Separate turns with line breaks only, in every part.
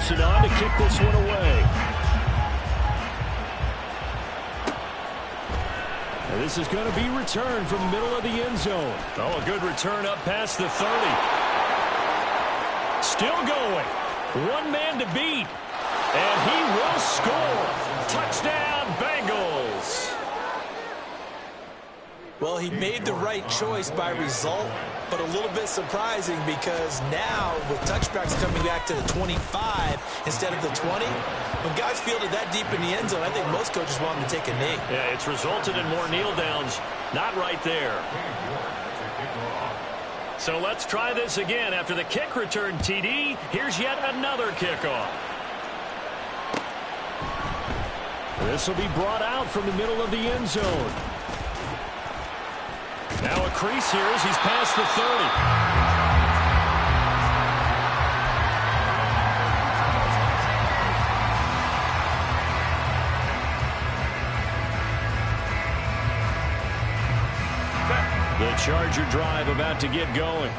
Wilson on to kick this one away. And this is going to be returned from the middle of the end zone. Oh, a good return up past the 30. Still going. One man to beat. And he will score. Touchdown, Bengals.
Well, he made the right choice by result, but a little bit surprising because now with touchbacks coming back to the 25 instead of the 20, when guys fielded that deep in the end zone, I think most coaches want them to take a knee.
Yeah, it's resulted in more kneel downs. Not right there. So let's try this again. After the kick return TD, here's yet another kickoff. This will be brought out from the middle of the end zone. Now a crease here as he's past the 30. The Charger drive about to get going.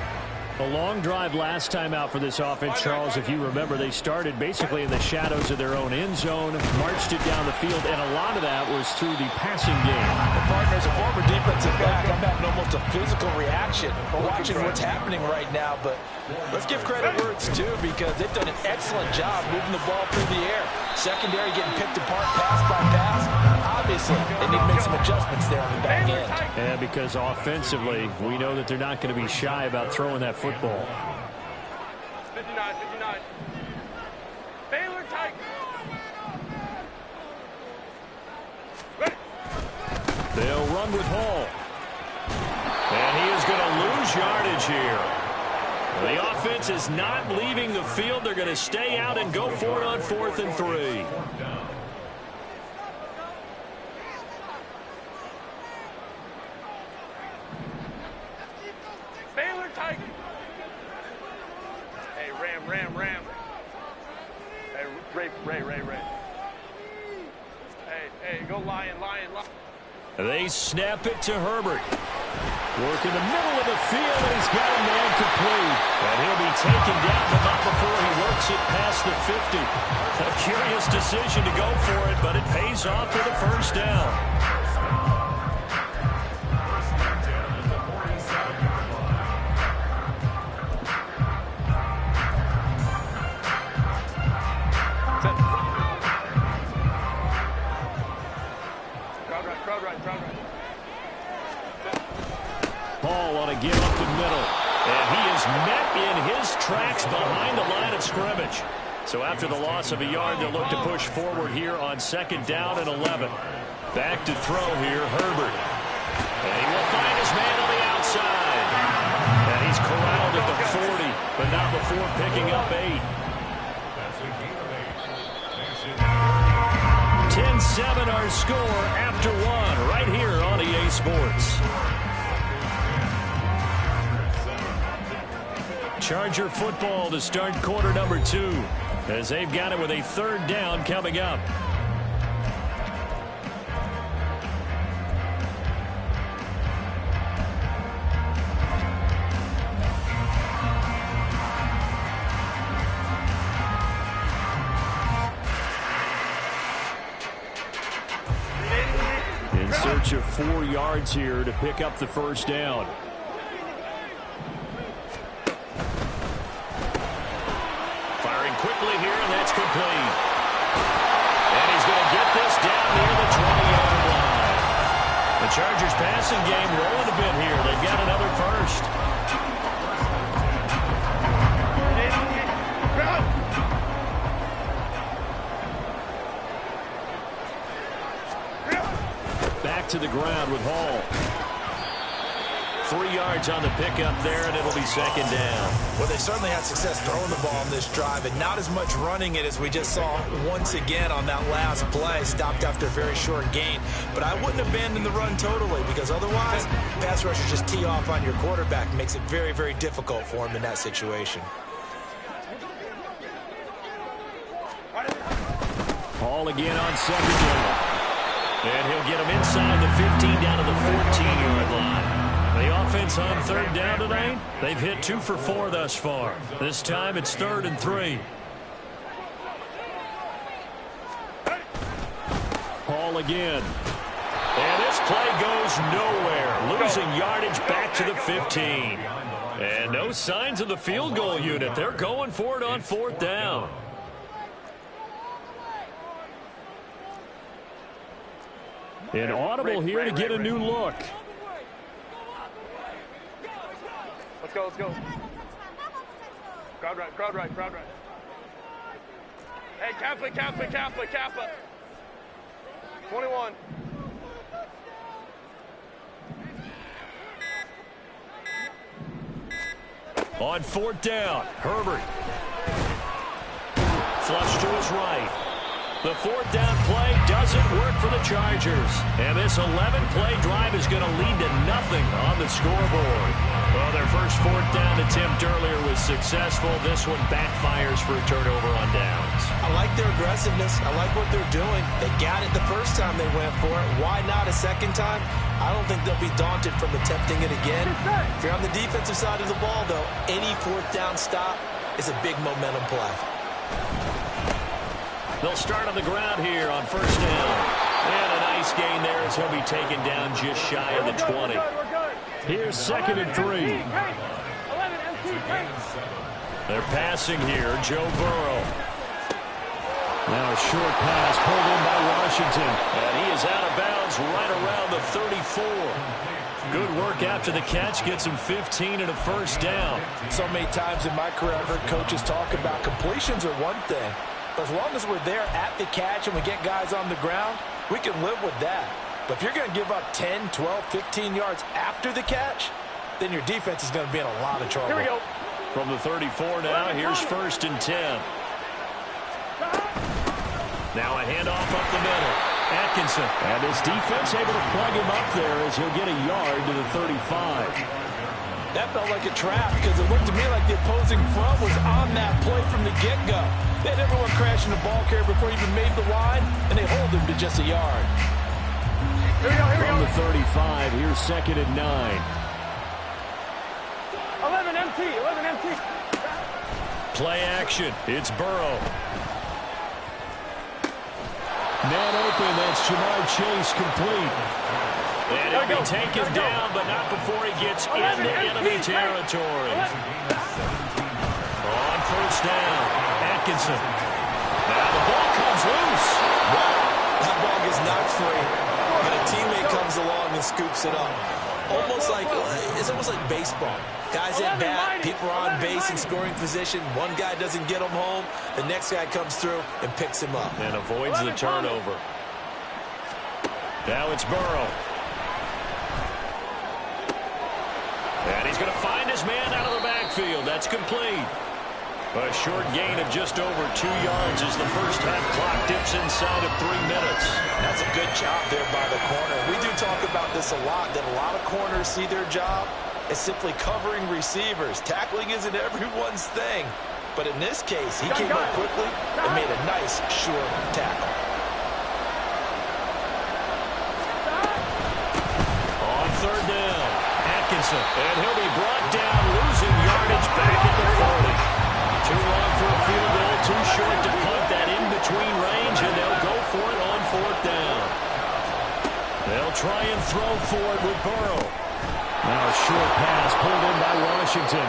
A long drive last time out for this offense, Charles. If you remember, they started basically in the shadows of their own end zone, marched it down the field, and a lot of that was through the passing game.
The partner's a former defensive back. I'm having almost a physical reaction watching what's happening right now. But let's give credit where it's due because they've done an excellent job moving the ball through the air. Secondary getting picked apart pass by pass. Obviously, they need to make some adjustments there on the back end.
Yeah, because offensively, we know that they're not going to be shy about throwing that football.
59, 59. Baylor Tigers.
They'll run with Hall. And he is going to lose yardage here. The offense is not leaving the field. They're going to stay out and go for it on 4th and 3.
Baylor Tigers. Hey, Ram. Hey, Ray. Hey, go Lion.
They snap it to Herbert. Work in the middle of the field, and he's got a man complete. And he'll be taken down, but not before he works it past the 50. A curious decision to go for it, but it pays off for the first down.
Crowd right.
Ball on a give up the middle. And he is met in his tracks behind the line of scrimmage. So after the loss of a yard, they'll look to push forward here on 2nd down and 11. Back to throw here, Herbert. And he will find his man on the outside. And he's corralled at the 40, but not before picking up 8. 10-7 our score after 1 right here on EA Sports. Charger football to start quarter number 2 as they've got it with a 3rd down coming up. In search of 4 yards here to pick up the first down. Quickly here, and that's complete. And he's going to get this down near the 20-yard line. The Chargers passing game rolling a bit here. They've got another first. Back to the ground with Hall. 3 yards on the pickup there, and it'll be 2nd down.
Well, they certainly had success throwing the ball on this drive, and not as much running it as we just saw once again on that last play. Stopped after a very short gain. But I wouldn't abandon the run totally, because otherwise, pass rushers just tee off on your quarterback. It makes it very, very difficult for him in that situation.
Hall again on 2nd down. And he'll get him inside the 15 down to the 14-yard line. The offense on 3rd down tonight, they've hit 2 for 4 thus far. This time it's 3rd and 3. ball again. And this play goes nowhere, losing yardage back to the 15. And no signs of the field goal unit. They're going for it on 4th down. An audible here to get a new look.
Let's go, let's go. Crowd right, crowd right, crowd right. Hey, Kappa. 21.
On 4th down, Herbert. Flush to his right. The 4th down play doesn't work for the Chargers. And this 11-play drive is going to lead to nothing on the scoreboard. Well, their first 4th down attempt earlier was successful. This one backfires for a turnover on downs.
I like their aggressiveness. I like what they're doing. They got it the first time they went for it. Why not a second time? I don't think they'll be daunted from attempting it again. If you're on the defensive side of the ball, though, any 4th down stop is a big momentum play.
They'll start on the ground here on 1st down. And a nice gain there as he'll be taken down just shy of the 20. Here's 2nd and 3. They're passing here. Joe Burrow. Now a short pass pulled in by Washington. And he is out of bounds right around the 34. Good work after the catch. Gets him 15 and a 1st down.
So many times in my career I've heard coaches talk about completions are one thing. But as long as we're there at the catch and we get guys on the ground, we can live with that. But if you're going to give up 10, 12, 15 yards after the catch, then your defense is going to be in a lot of trouble.
Here we go.
From the 34 now, here's 1st and 10. Now a handoff up the middle. Atkinson. And his defense able to plug him up there as he'll get a yard to the 35.
That felt like a trap because it looked to me like the opposing front was on that play from the get-go. They had everyone crashing the ball carrier before he even made the line, and they hold him to just a yard.
Here we go, here we go.
From the 35, here's 2nd and 9.
11 MT.
Play action. It's Burrow. Man open. That's Jamar Chase complete. And he'll be taken down, but not before he gets into enemy territory. On 1st down, Atkinson. Now the ball comes loose.
Wow, that ball gets knocked free, but a teammate comes along and scoops it up. It's almost like baseball. Guys at bat, people are on base in scoring position. One guy doesn't get him home. The next guy comes through and picks him up.
And avoids the turnover. Now it's Burrow. And he's going to find his man out of the backfield. That's complete. A short gain of just over 2 yards as the first half clock dips inside of 3 minutes.
That's a good job there by the corner. We do talk about this a lot, that a lot of corners see their job as simply covering receivers. Tackling isn't everyone's thing. But in this case, he came up quickly and made a nice, short tackle.
On 3rd down, Atkinson. And he'll be brought down, losing yardage back at the 40. Too long for a field goal, too short to punt that in between range, and they'll go for it on 4th down. They'll try and throw for it with Burrow. Now a short pass pulled in by Washington.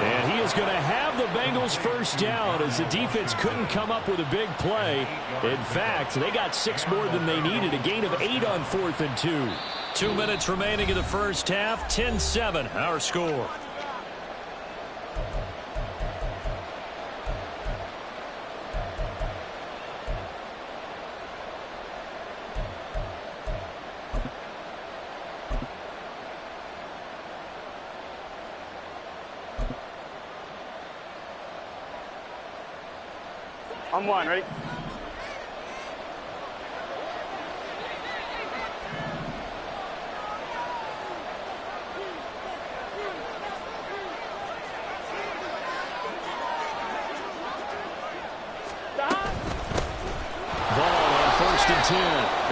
And he is going to have the Bengals 1st down as the defense couldn't come up with a big play. In fact, they got 6 more than they needed, a gain of 8 on 4th and 2. 2 minutes remaining in the first half, 10-7 our score.
On 1, ready?
Ball on 1st and 10.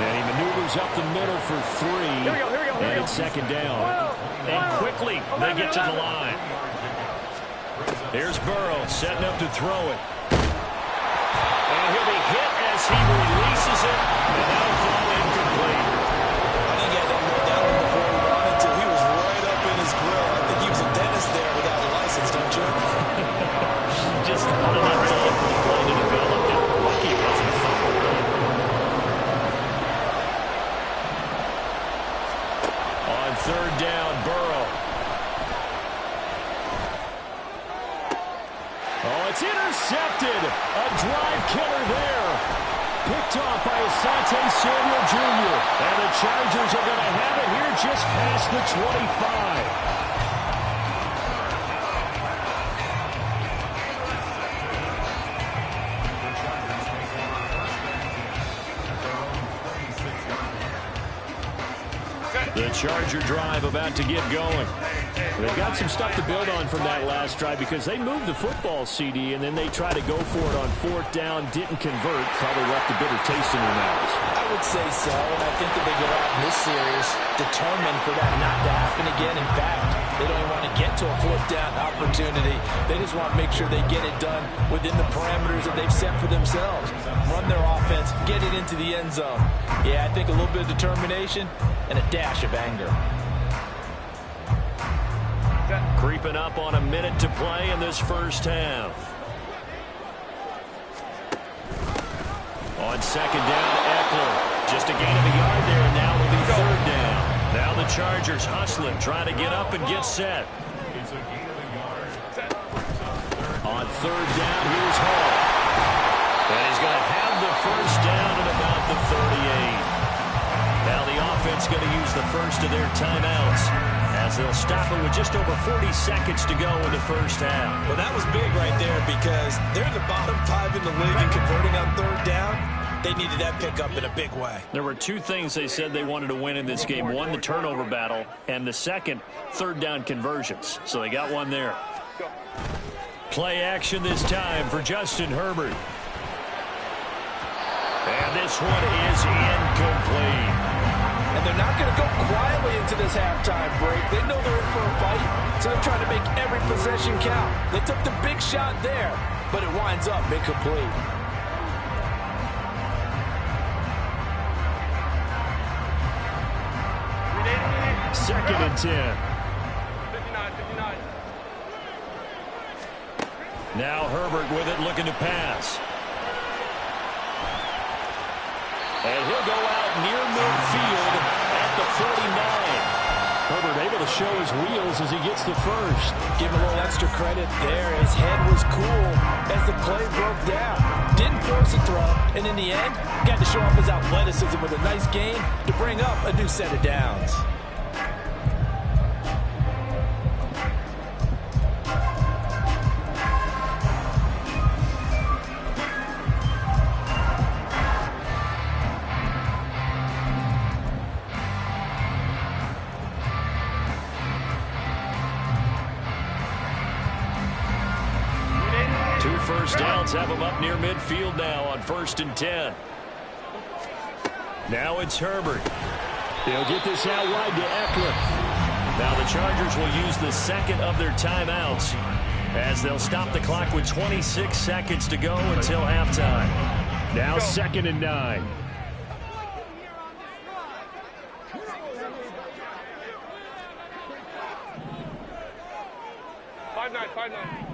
And he maneuvers up the middle for 3.
Here we go.
And it's 2nd down. And quickly they get to the line. Here's Burrow setting up to throw it. And he'll be hit as he releases it. And that'll fall intercepted. A drive killer there. Picked off by Asante Samuel Jr. And the Chargers are going to have it here just past the 25. The Charger drive about to get going. They've got some stuff to build on from that last drive because they moved the football, CD, and then they tried to go for it on 4th down, didn't convert, probably left a bitter taste in their mouths.
I would say so, and I think that they go out in this series determined for that not to happen again. In fact, they don't even want to get to a 4th down opportunity. They just want to make sure they get it done within the parameters that they've set for themselves. Run their offense, get it into the end zone. Yeah, I think a little bit of determination and a dash of anger.
Creeping up on a minute to play in this first half. On 2nd down, Eckler. Just a gain of a yard there, and now it'll be 3rd down. Now the Chargers hustling, trying to get up and get set. On 3rd down, here's Hall. And he's going to have the first down at about the 38. Now the offense going to use the first of their timeouts as they'll stop it with just over 40 seconds to go in the first half.
Well, that was big right there because they're the bottom 5 in the league in converting on 3rd down. They needed that pickup in a big way.
There were 2 things they said they wanted to win in this game. One, the turnover battle, and the second, 3rd down conversions. So they got one there. Play action this time for Justin Herbert. And this one is incomplete.
And they're not going to go quietly into this halftime break. They know they're in for a fight, so they're trying to make every possession count. They took the big shot there, but it winds up incomplete.
Second and 10.
59.
Now Herbert with it, looking to pass. And he'll go out near midfield at the 49. Herbert able to show his wheels as he gets the first.
Give him a little extra credit there. His head was cool as the play broke down. Didn't force a throw, and in the end, got to show off his athleticism with a nice gain to bring up a new set of downs.
First downs have them up near midfield now on 1st and 10. Now it's Herbert. They'll get this out wide to Eckler. Now the Chargers will use the second of their timeouts as they'll stop the clock with 26 seconds to go until halftime. Now 2nd and 9.
Five nine.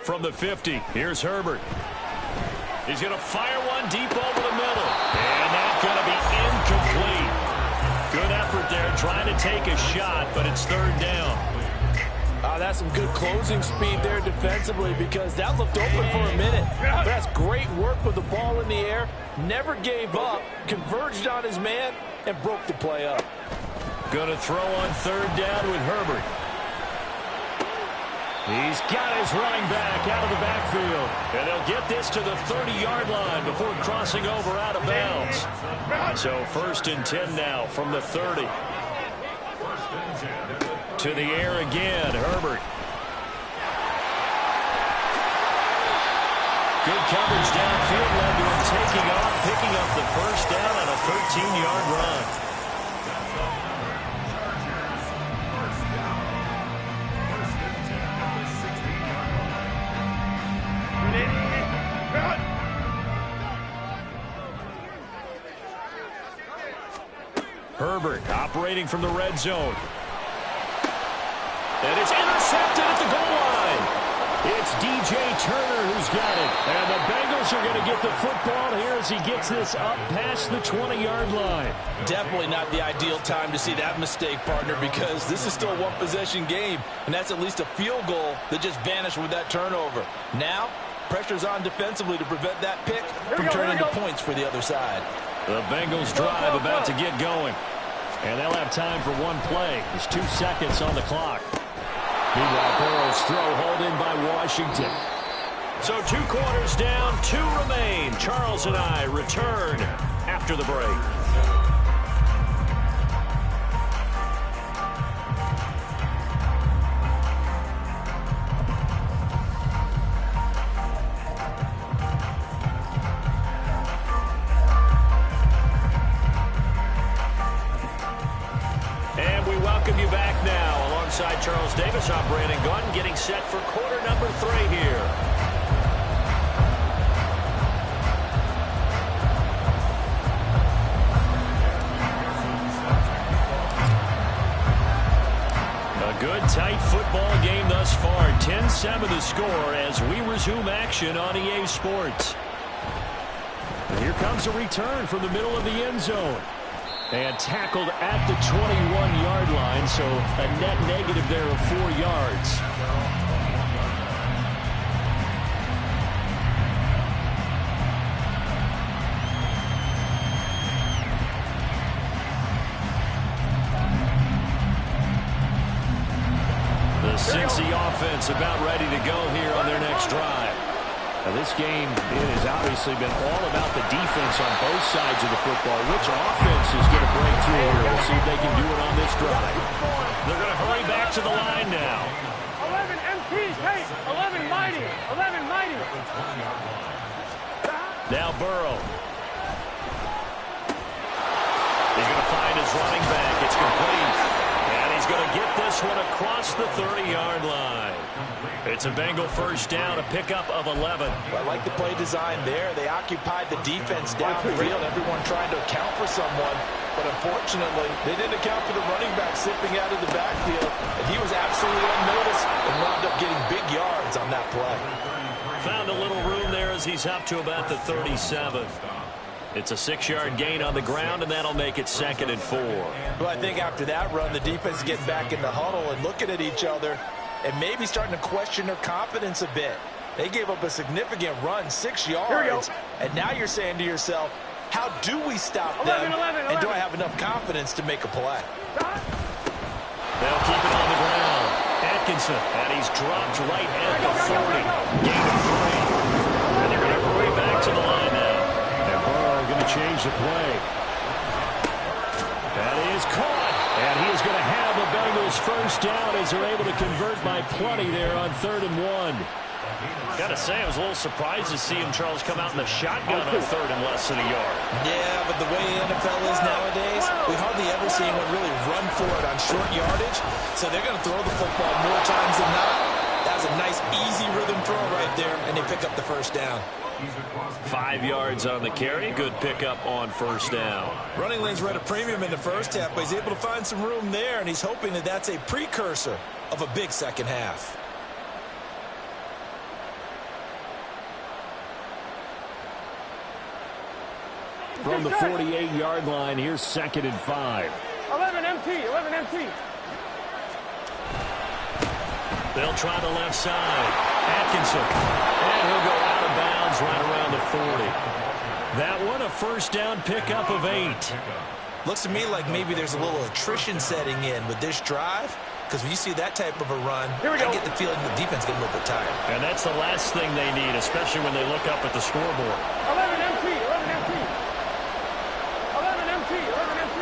From the 50, here's Herbert. He's going to fire one deep over the middle. And that's going to be incomplete. Good effort there, trying to take a shot, but it's 3rd down.
That's some good closing speed there defensively because that looked open for a minute. But that's great work with the ball in the air. Never gave up, converged on his man, and broke the play up.
Going to throw on 3rd down with Herbert. He's got his running back out of the backfield. And they'll get this to the 30-yard line before crossing over out of bounds. So 1st and 10 now from the 30. To the air again, Herbert. Good coverage downfield led to him taking off, picking up the first down on a 13-yard run. Herbert operating from the red zone. And it's intercepted at the goal line. It's DJ Turner who's got it. And the Bengals are going to get the football here as he gets this up past the 20-yard line.
Definitely not the ideal time to see that mistake, partner, because this is still a one-possession game, and that's at least a field goal that just vanished with that turnover. Now, pressure's on defensively to prevent that pick from turning into points for the other side.
The Bengals drive about to get going. And they'll have time for one play. There's 2 seconds on the clock. Meanwhile, Burrow's throw hauled in by Washington. So 2 quarters down, 2 remain. Charles and I return after the break. Welcome you back now. Alongside Charles Davis, I'm Brandon Gunn, getting set for quarter number 3 here. A good, tight football game thus far. 10-7 the score as we resume action on EA Sports. And here comes a return from the middle of the end zone. And tackled at the 21-yard line, so a net negative there of 4 yards. The Cincy offense about ready to go here on their next drive. Now, this game has obviously been all about the defense on both sides of the football. Which offense is going to break through here? We'll see if they can do it on this drive. They're going to hurry back to the line now.
11 MT, tape. 11 mighty. 11 mighty.
Now Burrow. He's going to find his running back. It's complete. And he's going to get this one across the 30-yard line. It's a Bengal first down, a pickup of 11.
I like the play design there. They occupied the defense downfield, everyone trying to account for someone. But unfortunately, they didn't account for the running back slipping out of the backfield. And he was absolutely unnoticed and wound up getting big yards on that play.
Found a little room there as he's up to about the 37. It's a 6-yard gain on the ground, and that'll make it 2nd and 4.
Well, I think after that run, the defense getting back in the huddle and looking at each other and maybe starting to question their confidence a bit. They gave up a significant run, 6 yards, and now you're saying to yourself, how do we stop them, and do I have enough confidence to make a play?
They'll keep it on the ground. Atkinson, and he's dropped right at the 40. Gain of 3. And they're going to hurry back to the line now. And Burrow going to change the play. That is caught. And he is going to have the Bengals first down as they're able to convert by plenty there on 3rd and 1. Got to say, I was a little surprised to see him, Charles, come out in the shotgun on 3rd and less than a yard.
Yeah, but the way the NFL is nowadays, we hardly ever see anyone really run for it on short yardage. So they're going to throw the football more times than not. That was a nice, easy rhythm throw right there, and they pick up the first down.
5 yards on the carry. Good pickup on first down.
Running lanes were at a premium in the first half, but he's able to find some room there, and he's hoping that that's a precursor of a big second half.
From the 48-yard line, here's 2nd and 5.
11 MT, 11 MT.
They'll try the left side. Atkinson. And he'll go out of bounds right around the 40. That one, a first down pickup of 8.
Looks to me like maybe there's a little attrition setting in with this drive, because when you see that type of a run, I get the feeling the defense getting a little bit tired.
And that's the last thing they need, especially when they look up at the scoreboard.
11 MT, 11 MT. 11 MT, 11 MT.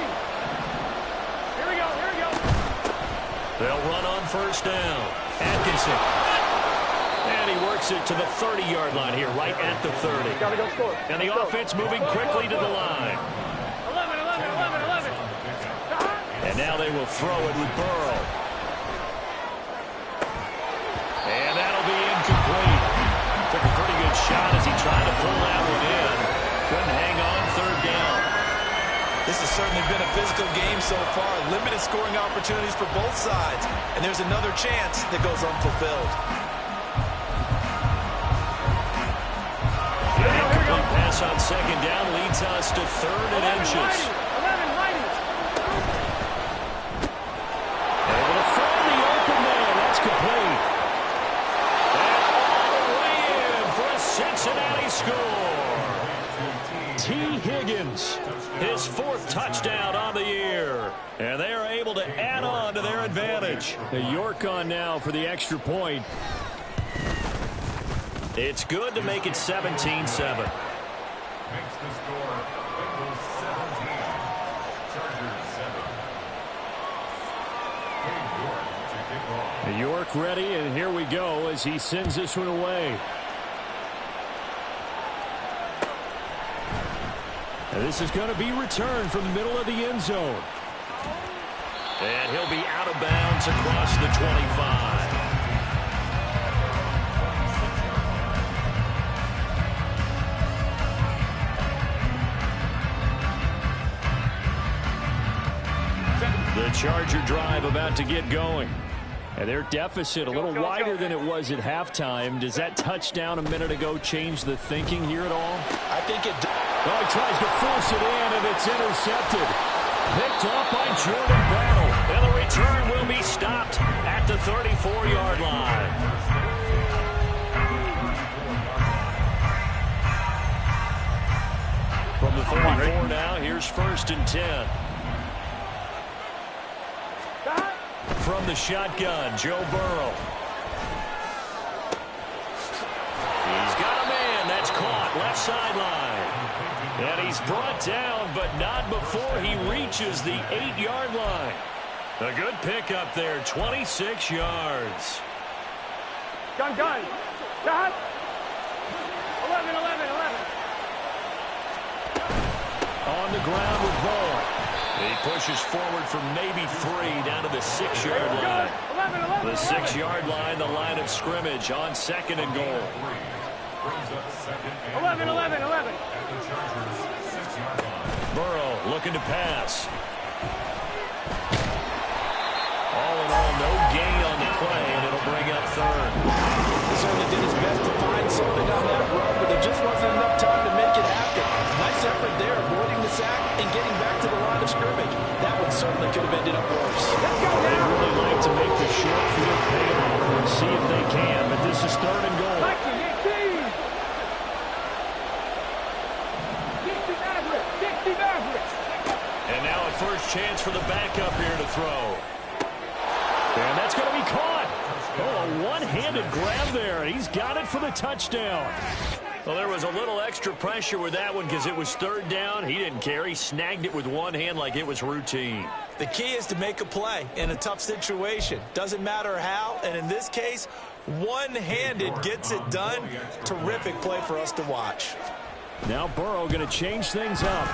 Here we go, here we go.
They'll run on first down. Atkinson. And he works it to the 30-yard line here, right at the 30.
Gotta go score.
And the offense moving quickly to the line.
11, 11, 11, 11.
And now they will throw it with Burrow. And that'll be incomplete. Took a pretty good shot as he tried to pull that one in. Couldn't hang on, 3rd down.
This has certainly been a physical game so far. Limited scoring opportunities for both sides. And there's another chance that goes unfulfilled.
on second down leads us to 3rd and inches.
11 mighty.
Able to find the open man. That's complete. And all the way in for a Cincinnati score. T. Higgins, his 4th touchdown on the year. And they are able to add on to their advantage. The York on now for the extra point. It's good to make it 17-7.
Makes the score Bengals 17, Chargers 7.
York ready, and here we go as he sends this one away. And this is going to be returned from the middle of the end zone. And he'll be out of bounds across the 25. The Charger drive about to get going. And their deficit a little wider than it was at halftime. Does that touchdown a minute ago change the thinking here at all?
I think it does.
Well, he tries to force it in, and it's intercepted. Picked off by Jordan Battle. And the return will be stopped at the 34-yard line. From the 34 now, here's 1st and 10. From the shotgun, Joe Burrow. He's got a man that's caught left sideline. And he's brought down, but not before he reaches the 8-yard line. A good pickup there, 26 yards.
Gun. Shot. 11.
On the ground with Ball. He pushes forward for maybe 3 down to the 6-yard line.
11.
The 6-yard line, the line of scrimmage on 2nd and goal.
11.
Burrow looking to pass. All in all, no gain on the play, and it'll bring up 3rd.
He certainly did his best to find something on that run, but there just wasn't enough time to make it happen. Nice effort there, avoiding the sack and getting back to the line of scrimmage. That one certainly could have ended up worse.
They really like to make the short field pay off and see if they can, but this is 3rd and goal. And now a first chance for the backup here to throw. And that's going to be caught. Oh, a one-handed grab there. He's got it for the touchdown. Well, there was a little extra pressure with that one because it was 3rd down. He didn't care. He snagged it with one hand like it was routine.
The key is to make a play in a tough situation. Doesn't matter how, and in this case, one-handed gets it done. Terrific play for us to watch.
Now Burrow going to change things up.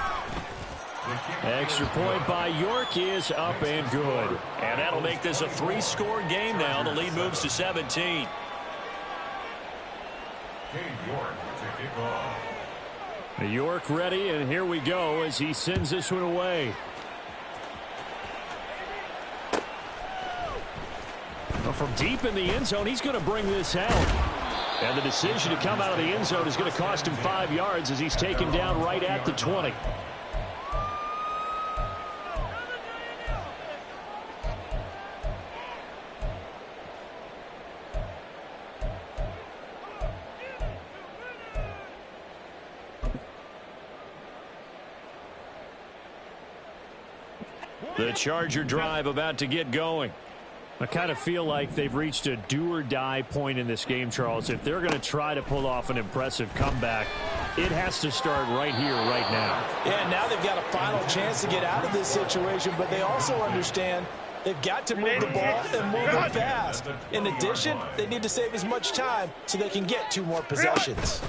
Extra point by York is up and good. And that'll make this a 3-score game now. The lead moves to 17. York ready, and here we go as he sends this one away. Well, from deep in the end zone, he's going to bring this out. And the decision to come out of the end zone is going to cost him 5 yards as he's taken down right at the 20. The Charger drive about to get going. I kind of feel like they've reached a do-or-die point in this game, Charles. If they're going to try to pull off an impressive comeback, it has to start right here, right now.
Yeah, now they've got a final chance to get out of this situation, but they also understand they've got to move the ball and move it fast. In addition, they need to save as much time so they can get 2 more possessions.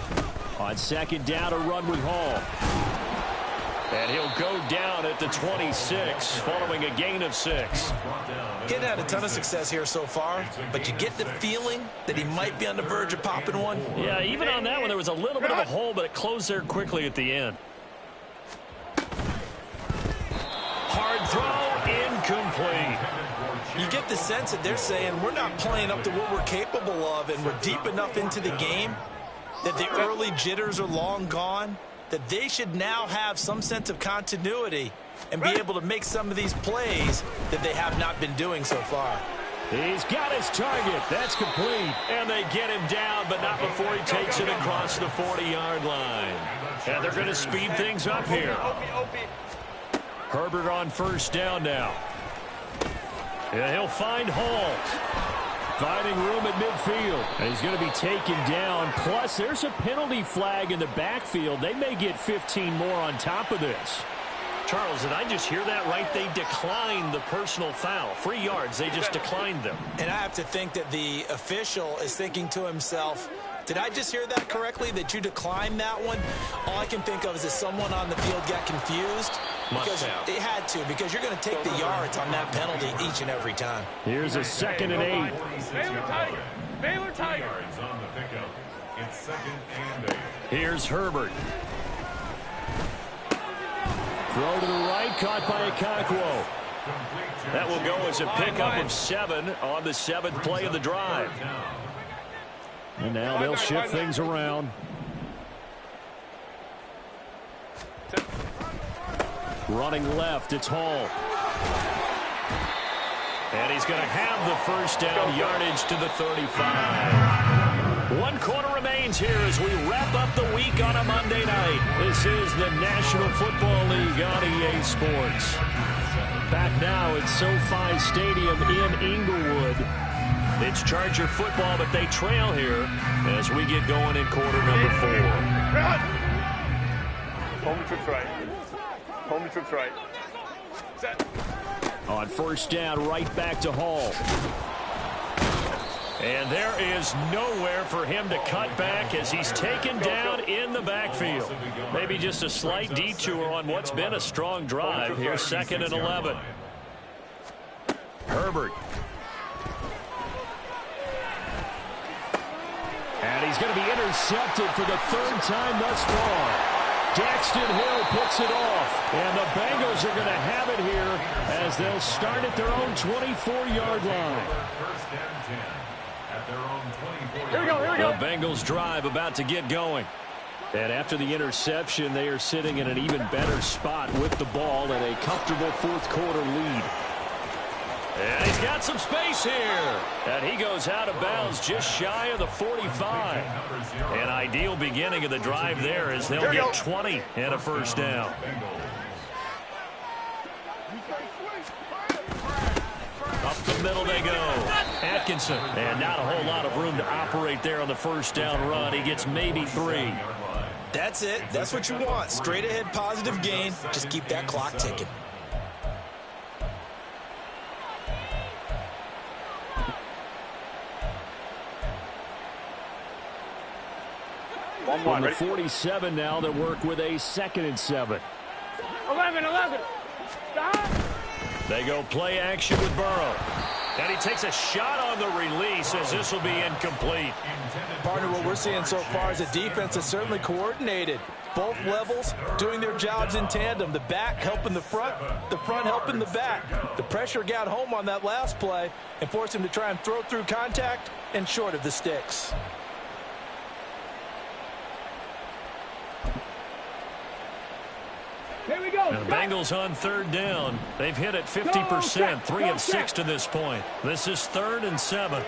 On 2nd down, a run with Hall. And he'll go down at the 26, following a gain of 6.
Getting had a ton of success here so far, but you get the feeling that he might be on the verge of popping one.
Yeah, even on that one, there was a little bit of a hole, but it closed there quickly at the end. Hard throw, incomplete.
You get the sense that they're saying we're not playing up to what we're capable of, and we're deep enough into the game that the early jitters are long gone. that they should now have some sense of continuity and be able to make some of these plays that they have not been doing so far.
He's got his target. That's complete. And they get him down, but not before he takes it across the 40-yard line. And they're going to speed things up here. Herbert on first down now. And he'll find Hall. Finding room at midfield. And he's going to be taken down. Plus, there's a penalty flag in the backfield. They may get 15 more on top of this. Charles, did I just hear that right? They declined the personal foul. 3 yards, they just declined them.
And I have to think that the official is thinking to himself, did I just hear that correctly, that you declined that one? All I can think of is that someone on the field got confused. Because it had to, because you're going to take the yards on that penalty each and every time.
Here's a 2nd and 8.
Baylor Tiger. Baylor Tiger.
On the pickup. It's 2nd and 8.
Here's Herbert. Throw to the right, caught by Okonkwo. That will go as a pickup of 7 on the 7th play of the drive. And now they'll shift things around. Running left, it's Hall. And he's going to have the first down, yardage to the 35. 1 quarter remains here as we wrap up the week on a Monday night. This is the National Football League on EA Sports. Back now at SoFi Stadium in Inglewood. It's Charger football, but they trail here as we get going in quarter number 4.
Home troops right. Home troops right. Set.
On first down, right back to Hall. And there is nowhere for him to cut back as he's taken down in the backfield. Maybe just a slight detour on what's been a strong drive. Here's 2nd and 11. Herbert. And he's going to be intercepted for the 3rd time thus far. Daxton Hill picks it off. And the Bengals are going to have it here as they'll start at their own 24-yard line.
First and 10 at their own 24.
Here we go, here we go.
The Bengals drive about to get going. And after the interception, they are sitting in an even better spot with the ball and a comfortable 4th quarter lead. And he's got some space here. And he goes out of bounds just shy of the 45. An ideal beginning of the drive there as they'll get 20 and a first down. Up the middle they go. Atkinson. And not a whole lot of room to operate there on the first down run. He gets maybe 3.
That's it. That's what you want. Straight ahead positive gain. Just keep that clock ticking.
On the 47 now, they work with a 2nd and 7.
11.
They go play action with Burrow. And he takes a shot on the release as this will be incomplete.
Partner, what we're seeing so far is a defense that's certainly coordinated. Both levels doing their jobs in tandem. The back helping the front helping the back. The pressure got home on that last play and forced him to try and throw through contact and short of the sticks.
Here we go.
And the Bengals on 3rd down. They've hit it 50%, 3 of 6 to this point. This is 3rd and 7.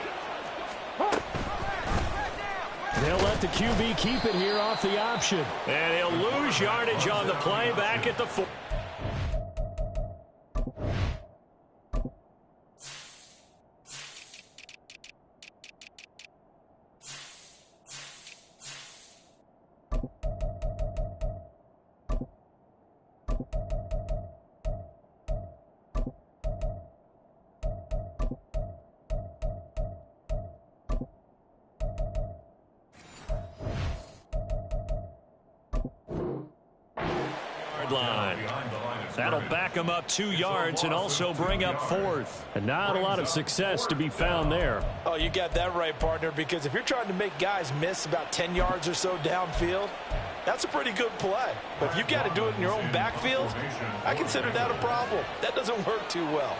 They'll let the QB keep it here off the option. And he'll lose yardage on the play back at the 4. Line. That'll back him up 2 yards and also bring up 4th. And not a lot of success to be found there.
Oh, you got that right, partner, because if you're trying to make guys miss about 10 yards or so downfield, that's a pretty good play. But if you've got to do it in your own backfield, I consider that a problem. That doesn't work too well.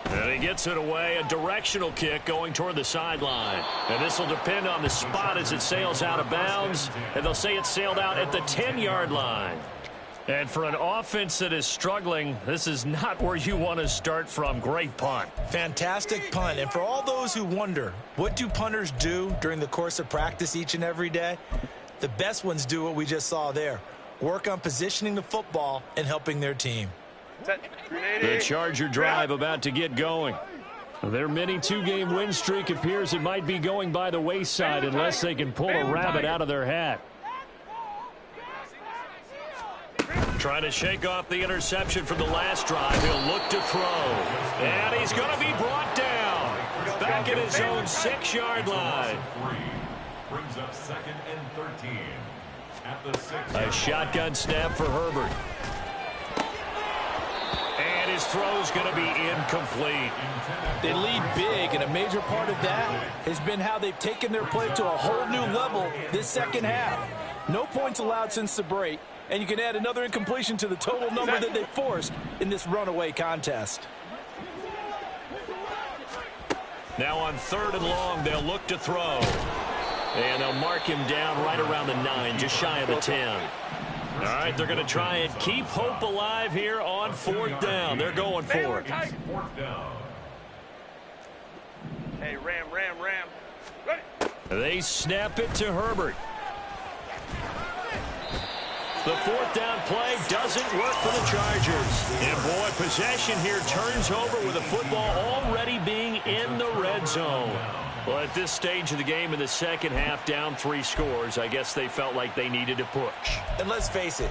And he gets it away, a directional kick going toward the sideline. And this will depend on the spot as it sails out of bounds. And they'll say it sailed out at the 10-yard line. And for an offense that is struggling, this is not where you want to start from. Great punt.
Fantastic punt. And for all those who wonder, what do punters do during the course of practice each and every day? The best ones do what we just saw there. Work on positioning the football and helping their team.
The Charger drive about to get going. Their mini two-game win streak appears it might be going by the wayside unless they can pull a rabbit out of their hat. Trying to shake off the interception from the last drive. He'll look to throw. And he's going to be brought down. Back at his own 6-yard line.
Brings up 2nd and 13. At the 6.
A shotgun snap for Herbert. And his throw's going to be incomplete.
They lead big, and a major part of that has been how they've taken their play to a whole new level this second half. No points allowed since the break, and you can add another incompletion to the total number that they forced in this runaway contest.
Now on 3rd and long, they'll look to throw. And they'll mark him down right around the 9, just shy of the 10. All right, they're going to try and keep hope alive here on 4th down. They're going for it.
4th down.
Hey, Ram. Ready?
They snap it to Herbert. The 4th down play doesn't work for the Chargers. And boy, possession here turns over with the football already being in the red zone. Well, at this stage of the game in the second half, down 3 scores, I guess they felt like they needed to push.
And let's face it,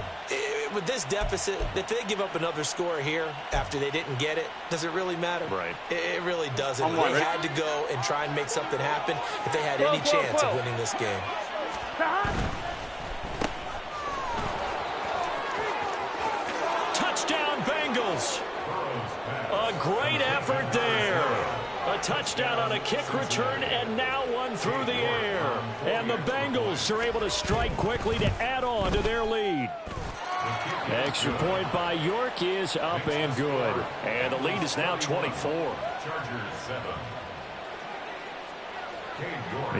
with this deficit, if they give up another score here after they didn't get it, does it really matter?
Right.
It really doesn't. They had to go and try and make something happen if they had any chance of winning this game.
Touchdown, Bengals. A great effort there. A touchdown on a kick return, and now one through the air. And the Bengals are able to strike quickly to add on to their lead. Extra point by York is up and good. And the lead is now 24.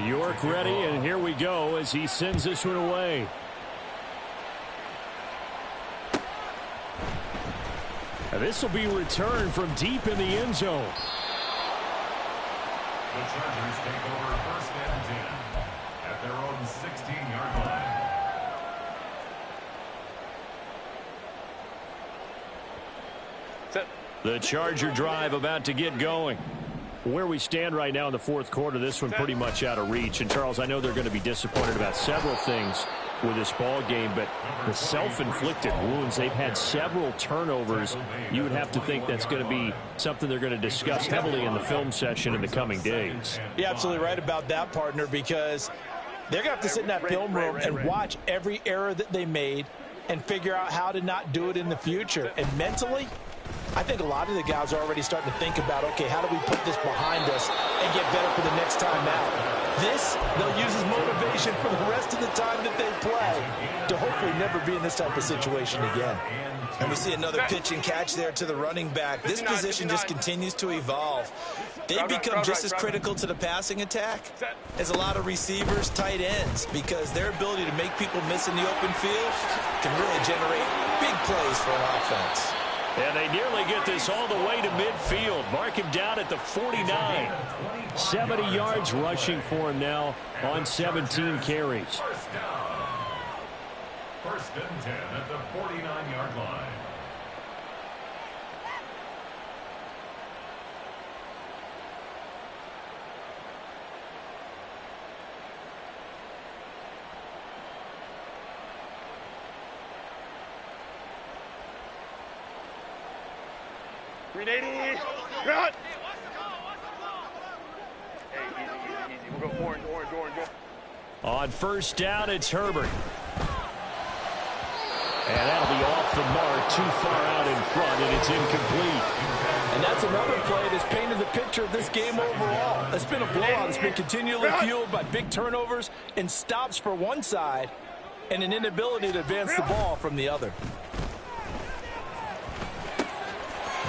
York ready, and here we go as he sends this one away. This will be returned from deep in the end zone.
The Chargers take over 1st and 10 at their own 16-yard line.
The Charger drive about to get going. Where we stand right now in the 4th quarter, this one pretty much out of reach. And, Charles, I know they're going to be disappointed about several things with this ball game, but the self-inflicted wounds, they've had several turnovers. You would have to think that's going to be something they're going to discuss heavily in the film session in the coming days.
You're absolutely right about that, partner, because they're going to have to sit in that film room and watch every error that they made and figure out how to not do it in the future. And mentally, I think a lot of the guys are already starting to think about, okay, how do we put this behind us and get better for the next time out? This, they'll use as motivation for the rest of the time that they play to hopefully never be in this type of situation again. And we see another pitch and catch there to the running back. This position just continues to evolve. They become just as critical to the passing attack as a lot of receivers, tight ends, because their ability to make people miss in the open field can really generate big plays for an offense.
And they nearly get this all the way to midfield. Mark him down at the 49. 70 yards rushing for him now on 17 carries.
1st down. 1st and 10 at the 49-yard line.
Run! Hey, easy. We'll go orange.
On 1st down, it's Herbert. And that'll be off the mark, too far out in front, and it's incomplete.
And that's another play that's painted the picture of this game overall. It's been a blowout. It's been continually fueled by big turnovers and stops for one side and an inability to advance the ball from the other.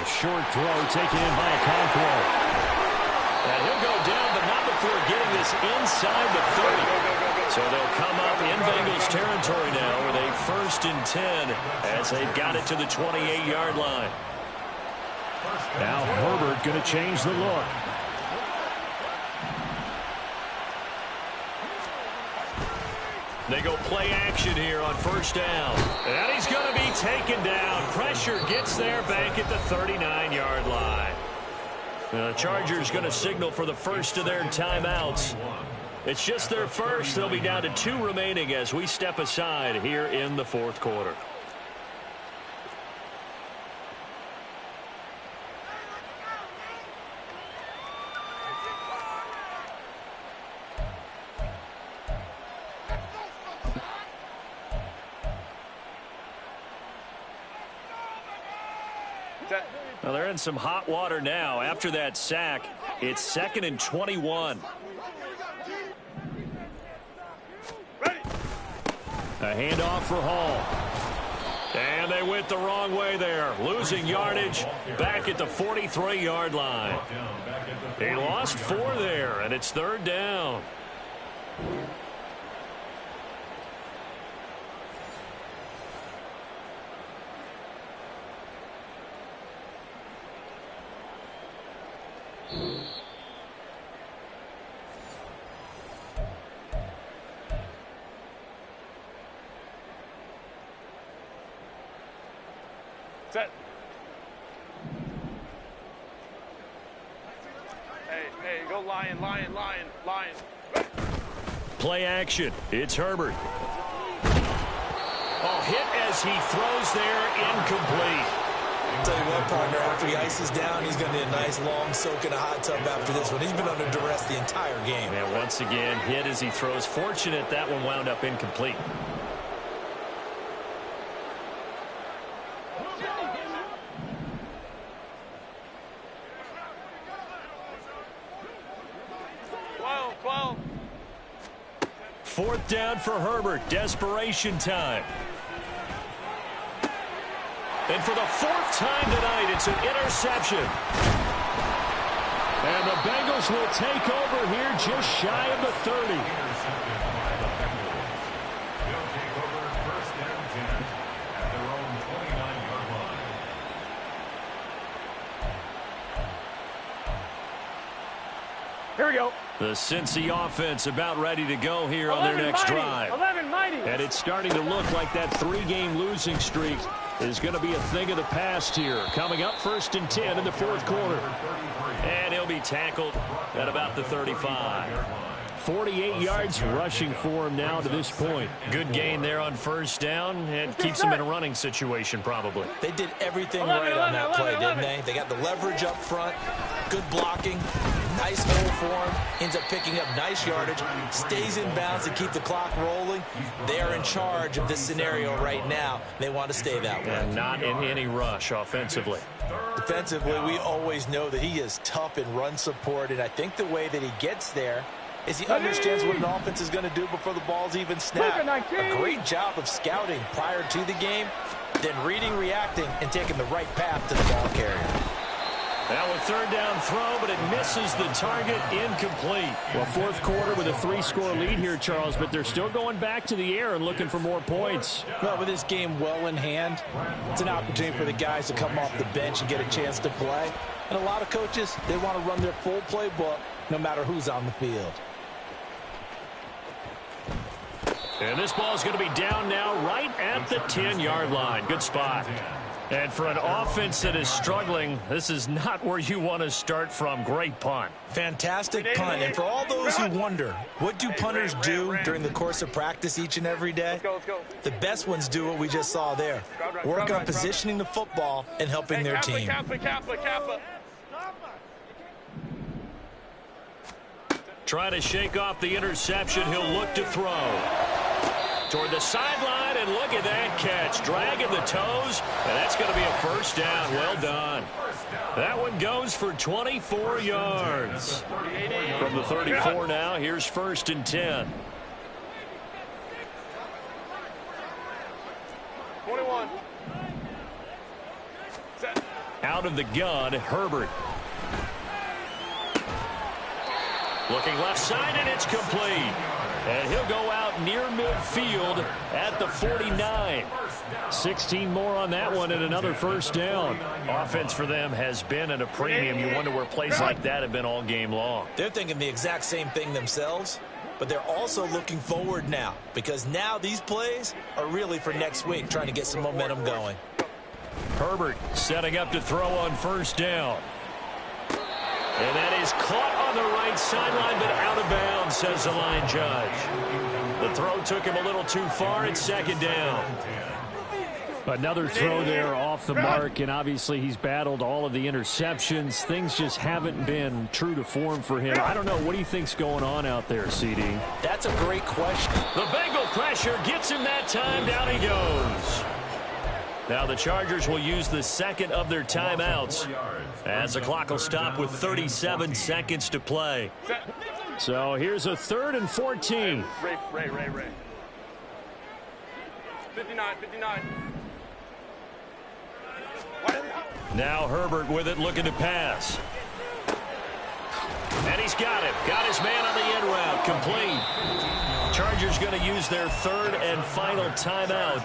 short throw taken in by Okonkwo. And he'll go down, but not before getting this inside the 30. So they'll come up in Bengals territory now with a 1st and 10 as they've got it to the 28-yard line. Now Herbert going to change the look. They go play action here on 1st down. And he's going to be taken down. Pressure gets there back at the 39-yard line. The Chargers going to signal for the first of their timeouts. It's just their first. They'll be down to 2 remaining as we step aside here in the 4th quarter. Well, they're in some hot water now. After that sack, it's 2nd and 21. A handoff for Hall. And they went the wrong way there. Losing yardage back at the 43-yard line. He lost 4 there, and it's 3rd down.
Set. Hey, go lion.
Play action. It's Herbert. Oh, hit as he throws there, incomplete.
I'll tell you what, partner, after he ices down, he's going to need a nice long soak in a hot tub after this one. He's been under duress the entire game.
And once again, hit as he throws. Fortunate that one wound up incomplete. Fourth down for Herbert. Desperation time. And for the 4th time tonight, it's an interception. And the Bengals will take over here just shy of the 30.
They'll take over 1st and 10 at their own 29-yard line.
Here we go.
The Cincy offense about ready to go here on their next drive.
11 mighty.
And it's starting to look like that 3-game losing streak is going to be a thing of the past here. Coming up 1st and 10 in the 4th quarter. And he'll be tackled at about the 35. 48 yards rushing for him now to this point. Good gain there on 1st down and keeps him in a running situation probably.
They did everything right on that play, didn't they? They got the leverage up front, good blocking, nice hole for him, ends up picking up nice yardage, stays in bounds to keep the clock rolling. They're in charge of this scenario right now. They want to stay that way.
And not in any rush offensively.
Defensively, we always know that he is tough in run support, and I think the way that he gets there is he understands what an offense is going to do before the ball's even snapped. A great job of scouting prior to the game, then reading, reacting, and taking the right path to the ball carrier.
Now a 3rd down throw, but it misses the target, incomplete. Well, 4th quarter with a 3-score lead here, Charles, but they're still going back to the air and looking for more points.
Well, with this game well in hand, it's an opportunity for the guys to come off the bench and get a chance to play. And a lot of coaches, they want to run their full playbook no matter who's on the field.
And this ball is going to be down now right at the 10-yard line. Good spot. And for an offense that is struggling, this is not where you want to start from. Great punt.
Fantastic punt. And for all those who wonder, what do punters do during the course of practice each and every day?
Let's go.
The best ones do what we just saw there. Work on positioning the football and helping their team.
Kappa.
Trying to shake off the interception. He'll look to throw. Toward the sideline, and look at that catch. Dragging the toes, and that's going to be a 1st down. Well done. That one goes for 24 yards. From the 34 now, here's 1st and 10.
21. Set.
Out of the gun, Herbert. Looking left side, and it's complete. And he'll go out near midfield at the 49. 16 more on that one and another first down. Offense for them has been at a premium. You wonder where plays like that have been all game long.
They're thinking the exact same thing themselves, but they're also looking forward now because now these plays are really for next week, trying to get some momentum going.
Herbert setting up to throw on first down. And that is caught on the right sideline, but out of bounds, says the line judge. The throw took him a little too far. It's second down.
Another throw there off the mark, and obviously he's battled all of the interceptions. Things just haven't been true to form for him. I don't know. What do you think's going on out there, CD?
That's a great question.
The Bengal pressure gets him that time. Down he goes. Now the Chargers will use the second of their timeouts as the clock will stop with 37 seconds to play.
So here's a 3rd and 14.
Ray. 59.
Now Herbert with it, looking to pass. And he's got it. Got his man on the end route. Complete. Chargers going to use their 3rd and final timeout.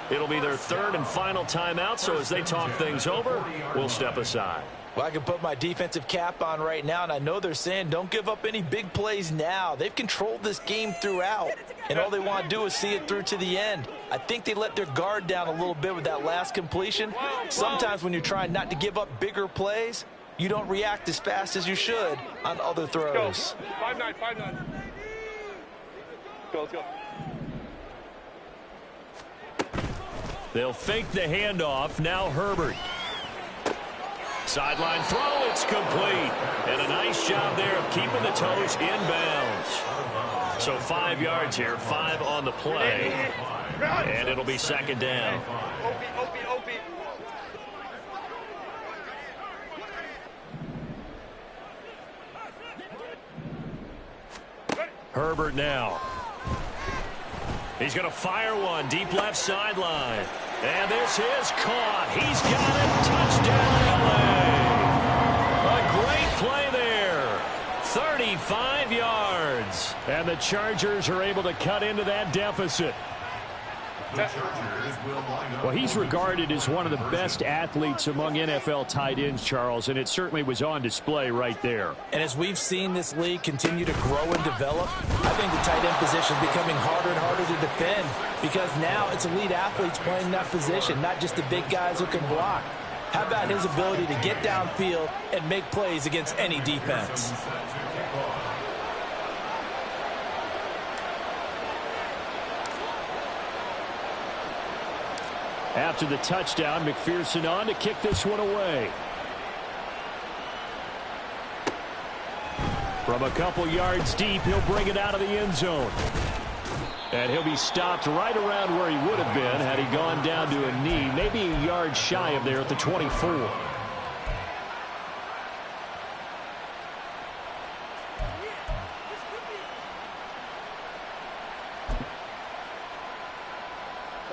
It'll be their 3rd and final timeout, so as they talk things over, we'll step aside.
Well, I can put my defensive cap on right now, and I know they're saying don't give up any big plays now. They've controlled this game throughout, and all they want to do is see it through to the end. I think they let their guard down a little bit with that last completion. Sometimes when you're trying not to give up bigger plays, you don't react as fast as you should on other throws.
5-9. Let's go.
They'll fake the handoff. Now Herbert. Sideline throw. It's complete. And a nice job there of keeping the toes in bounds. So 5 yards here, 5 on the play. And it'll be second down.
OP.
Herbert now. He's going to fire one deep left sideline. And this is caught. He's got it. Touchdown, LA. A great play there. 35 yards. And the Chargers are able to cut into that deficit.
Well, he's regarded as one of the best athletes among NFL tight ends, Charles, and it certainly was on display right there.
And as we've seen this league continue to grow and develop, I think the tight end position is becoming harder and harder to defend because now it's elite athletes playing that position, not just the big guys who can block. How about his ability to get downfield and make plays against any defense?
After the touchdown, McPherson on to kick this one away. From a couple yards deep, he'll bring it out of the end zone. And he'll be stopped right around where he would have been had he gone down to a knee, maybe a yard shy of there at the 24.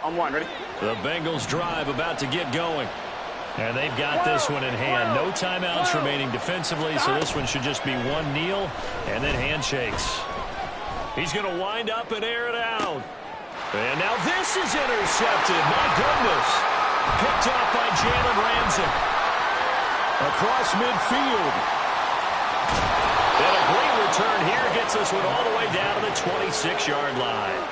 On one, ready?
The Bengals drive about to get going. And they've got this one in hand. No timeouts remaining defensively, so this one should just be one kneel and then handshakes. He's going to wind up and air it out. And now this is intercepted. My goodness. Picked off by Jalen Ramsey. Across midfield. And a great return here gets this one all the way down to the 26-yard line.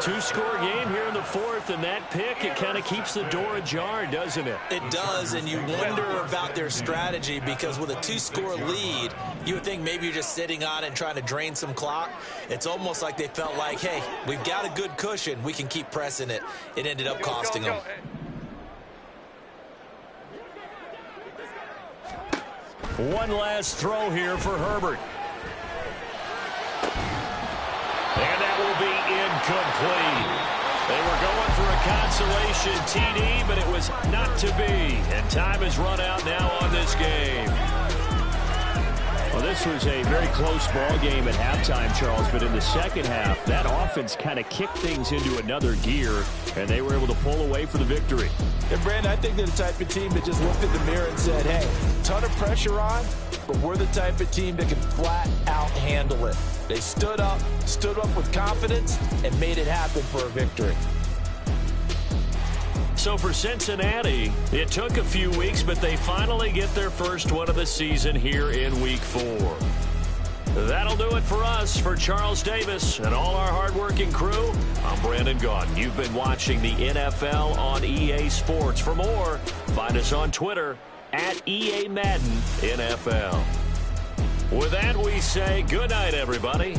Two-score game here in the fourth, and that pick, it kind of keeps the door ajar, doesn't it?
It does, and you wonder about their strategy because with a two-score lead, you would think maybe you're just sitting on it and trying to drain some clock. It's almost like they felt like, hey, we've got a good cushion. We can keep pressing it. It ended up costing them.
One last throw here for Herbert. And that will be incomplete. They were going for a consolation TD, but it was not to be. And time has run out now on this game.
Well, this was a very close ball game at halftime, Charles, but in the second half, that offense kind of kicked things into another gear, and they were able to pull away for the victory.
And, Brandon, I think they're the type of team that just looked in the mirror and said, hey, ton of pressure on, but we're the type of team that can flat out handle it. They stood up with confidence, and made it happen for a victory.
So for Cincinnati, it took a few weeks, but they finally get their first one of the season here in Week 4. That'll do it for us. For Charles Davis and all our hardworking crew, I'm Brandon Gaudin. You've been watching the NFL on EA Sports. For more, find us on Twitter at EA Madden NFL. With that, we say good night, everybody.